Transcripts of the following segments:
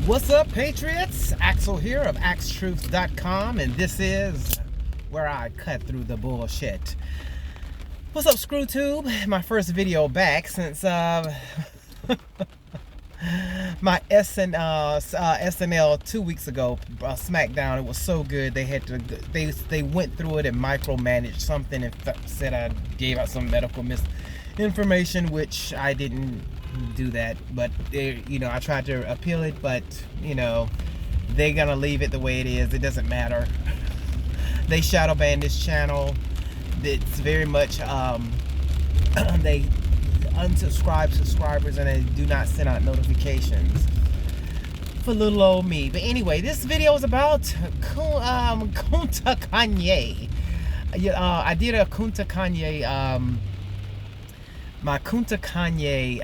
What's up, Patriots? Axel here of Axetruth.com, and this is where I cut through the bullshit. What's up, ScrewTube? My first video back since my SNL 2 weeks ago, SmackDown. It was so good. They went through it and micromanaged something and said I gave out some medical misinformation, which I didn't do that, but I tried to appeal it, but they're gonna leave it the way it is. It doesn't matter. They shadow banned this channel. It's very much they unsubscribe subscribers, and they do not send out notifications for little old me. But anyway, this video is about Kunta Kanye. I did a Kunta Kanye my Kunta Kanye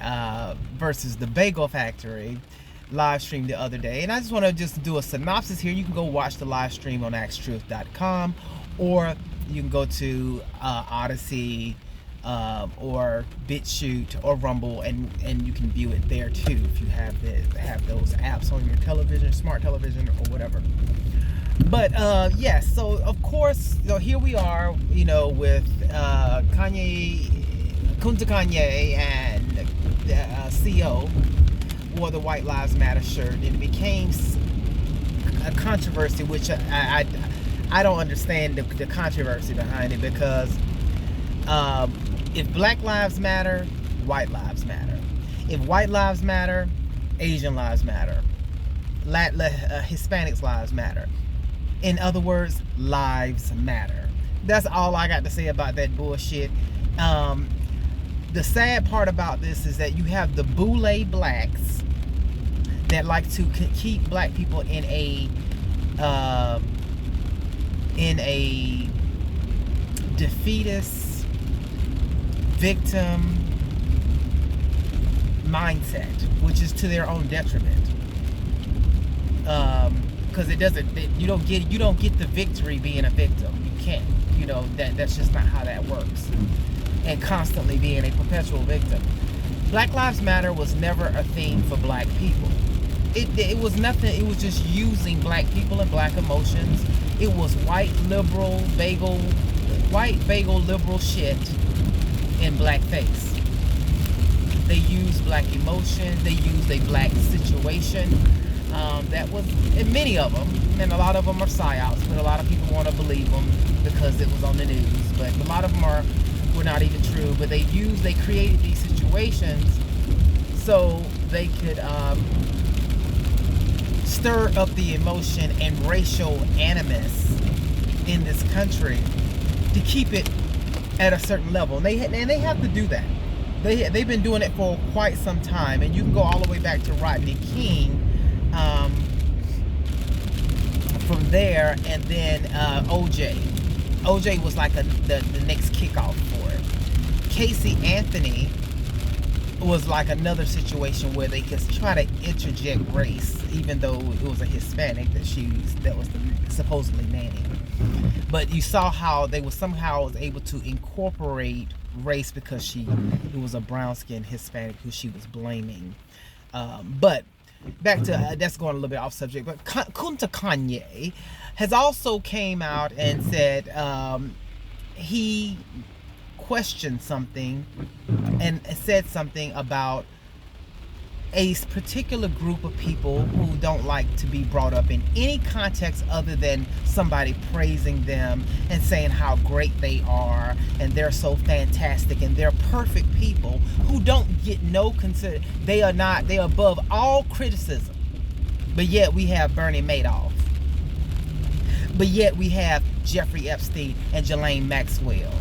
versus the Bagel Factory live stream the other day, and I just want to do a synopsis here. You can go watch the live stream on Axetruth.com, or you can go to Odyssey or BitChute or Rumble, and you can view it there too if you have those apps on your television, smart television, or whatever. But yes, so of course, here we are, with Kunta Kanye and the CEO wore the White Lives Matter shirt, and it became a controversy, which I don't understand the controversy behind it, because if Black Lives Matter, White Lives Matter. If White Lives Matter, Asian Lives Matter. Hispanics Lives Matter. In other words, lives matter. That's all I got to say about that bullshit. The sad part about this is that you have the boule blacks that like to keep black people in a defeatist victim mindset, which is to their own detriment. Because you don't get the victory being a victim. You can't. That's just not how that works. And constantly being a perpetual victim. Black Lives Matter was never a thing for black people. It was nothing. It was just using black people and black emotions. It was white bagel liberal shit in blackface. They used black emotion. They used a black situation. That was, and many of them, and a lot of them are psyops, but a lot of people want to believe them because it was on the news. But a lot of them were not even true. But they created these situations so they could stir up the emotion and racial animus in this country to keep it at a certain level. And they have to do that. They've been doing it for quite some time, and you can go all the way back to Rodney King. From there, and then OJ was like the next kickoff for it. Casey Anthony was like another situation where they could try to interject race, even though it was a Hispanic that was supposedly nanny. But you saw how they somehow able to incorporate race because it was a brown-skinned Hispanic who she was blaming. But back to that's going a little bit off subject, but Kunta Kanye has also came out and said he questioned something and said something about a particular group of people who don't like to be brought up in any context other than somebody praising them and saying how great they are and they're so fantastic and they're perfect people who don't get no consider. They're above all criticism. But yet we have Bernie Madoff. But yet we have Jeffrey Epstein and Ghislaine Maxwell.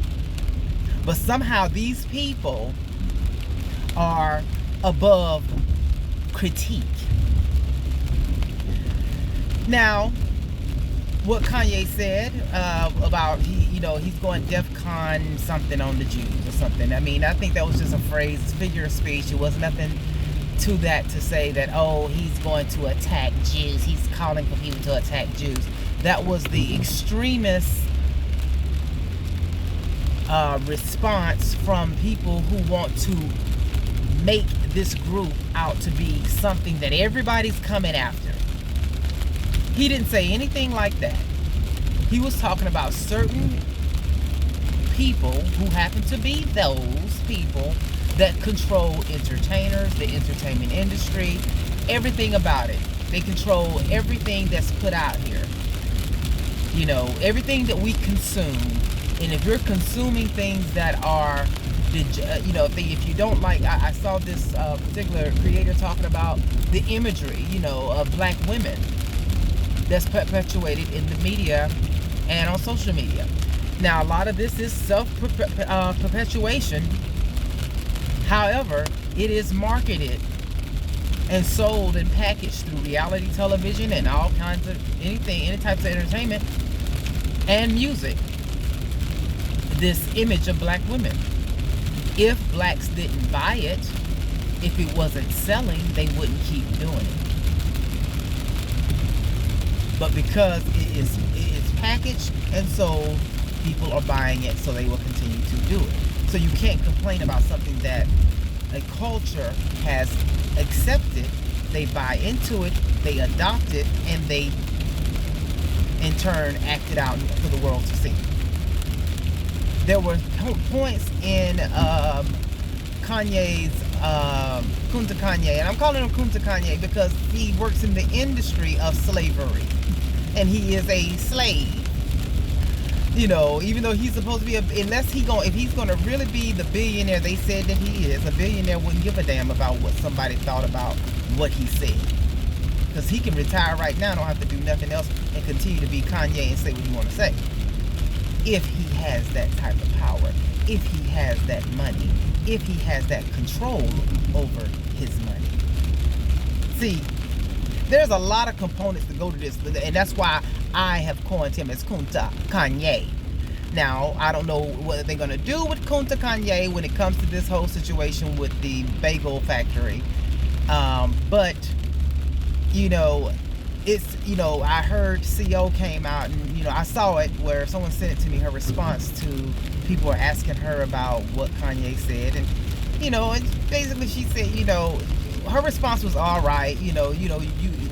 But somehow these people are above critique. Now, what Kanye said about he's going DEFCON something on the Jews or something. I mean, I think that was just a phrase, figure of speech. It was nothing to that to say that, oh, he's going to attack Jews. He's calling for people to attack Jews. That was the extremist response from people who want to make this group out to be something that everybody's coming after. He didn't say anything like that. He was talking about certain people who happen to be those people that control entertainers, the entertainment industry, everything about it. They control everything that's put out here. You know, everything that we consume. And if you're consuming things that are, you know, if you don't like, I saw this particular creator talking about the imagery, you know, of black women that's perpetuated in the media and on social media. Now, a lot of this is self-perpetuation. However, it is marketed and sold and packaged through reality television and all kinds of any types of entertainment and music. This image of black women. If blacks didn't buy it, if it wasn't selling, they wouldn't keep doing it. But because it is packaged and sold, people are buying it, so they will continue to do it. So you can't complain about something that a culture has accepted. They buy into it, they adopt it, and they in turn act it out for the world to see. There were points in Kanye's Kunta Kanye, and I'm calling him Kunta Kanye because he works in the industry of slavery, and he is a slave. You know, even though he's supposed to be if he's gonna really be the billionaire they said that he is, a billionaire wouldn't give a damn about what somebody thought about what he said, because he can retire right now, don't have to do nothing else, and continue to be Kanye and say what he want to say. If he has that type of power, if he has that money, if he has that control over his money. See, there's a lot of components to go to this, and that's why I have coined him as Kunta Kanye. Now, I don't know what they're going to do with Kunta Kanye when it comes to this whole situation with the Bagel factory. But, you know, it's, you know, I heard CO came out and, you know, I saw it where someone sent it to me, her response to people were asking her about what Kanye said. And, you know, and basically she said, you know, her response was all right. You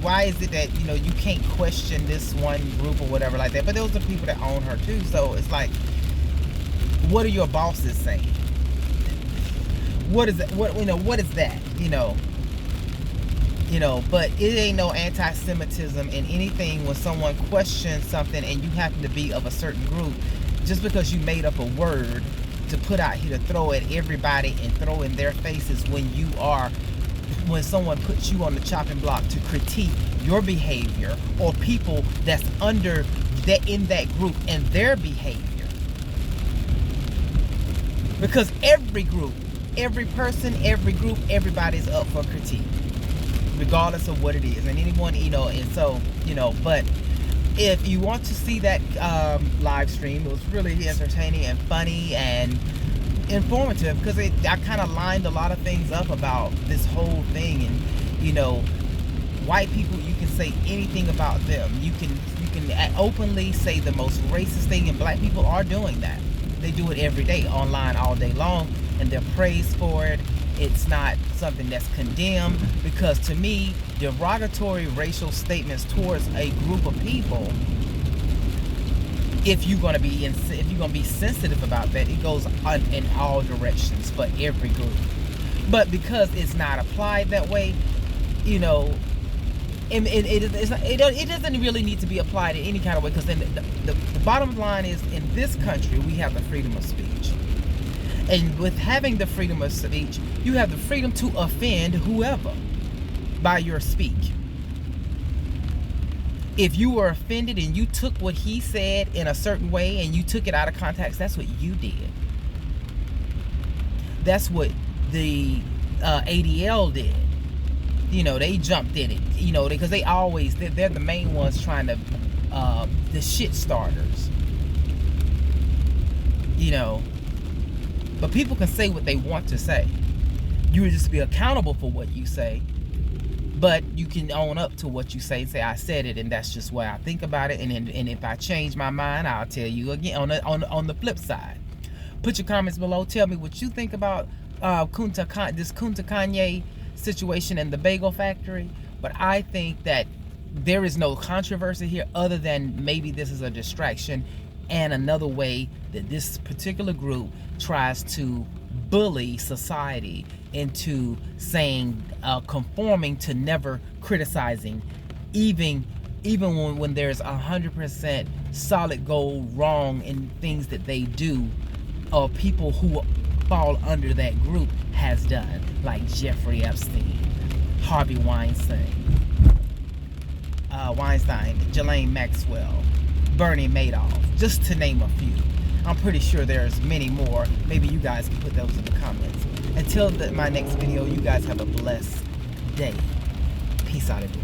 why is it that, you know, you can't question this one group or whatever like that? But those are people that own her too. So it's like, what are your bosses saying? What is it? What is that? But it ain't no anti-Semitism in anything when someone questions something and you happen to be of a certain group. Just because you made up a word to put out here to throw at everybody and throw in their faces when someone puts you on the chopping block to critique your behavior or people that's under that in that group and their behavior. Because every group, every person, every group, everybody's up for critique, regardless of what it is. And anyone, and so, but if you want to see that live stream, it was really entertaining and funny and informative, because I kind of lined a lot of things up about this whole thing. And white people, you can say anything about them, you can openly say the most racist thing, and black people are doing that. They do it every day, online, all day long, and they're praised for it. It's not something that's condemned, because to me, derogatory racial statements towards a group of people, if you're gonna be sensitive about that, it goes in all directions for every group. But because it's not applied that way, it doesn't really need to be applied in any kind of way. Because then the bottom line is, in this country, we have the freedom of speech, and with having the freedom of speech, you have the freedom to offend whoever by your speech. If you were offended and you took what he said in a certain way and you took it out of context, that's what you did. That's what the ADL did. They jumped in it. Because they're the main ones trying to, the shit starters. But people can say what they want to say. You would just be accountable for what you say. But you can own up to what you say. Say, I said it, and that's just why I think about it. And if I change my mind, I'll tell you again on the flip side. Put your comments below. Tell me what you think about this Kunta Kanye situation in the bagel factory, but I think that there is no controversy here other than maybe this is a distraction and another way that this particular group tries to bully society into saying, conforming to never criticizing, even when there's 100% solid gold wrong in things that they do, or people who fall under that group has done, like Jeffrey Epstein, Harvey Weinstein, Ghislaine Maxwell, Bernie Madoff, just to name a few. I'm pretty sure there's many more. Maybe you guys can put those in the comments. Until my next video, you guys have a blessed day. Peace out, everyone.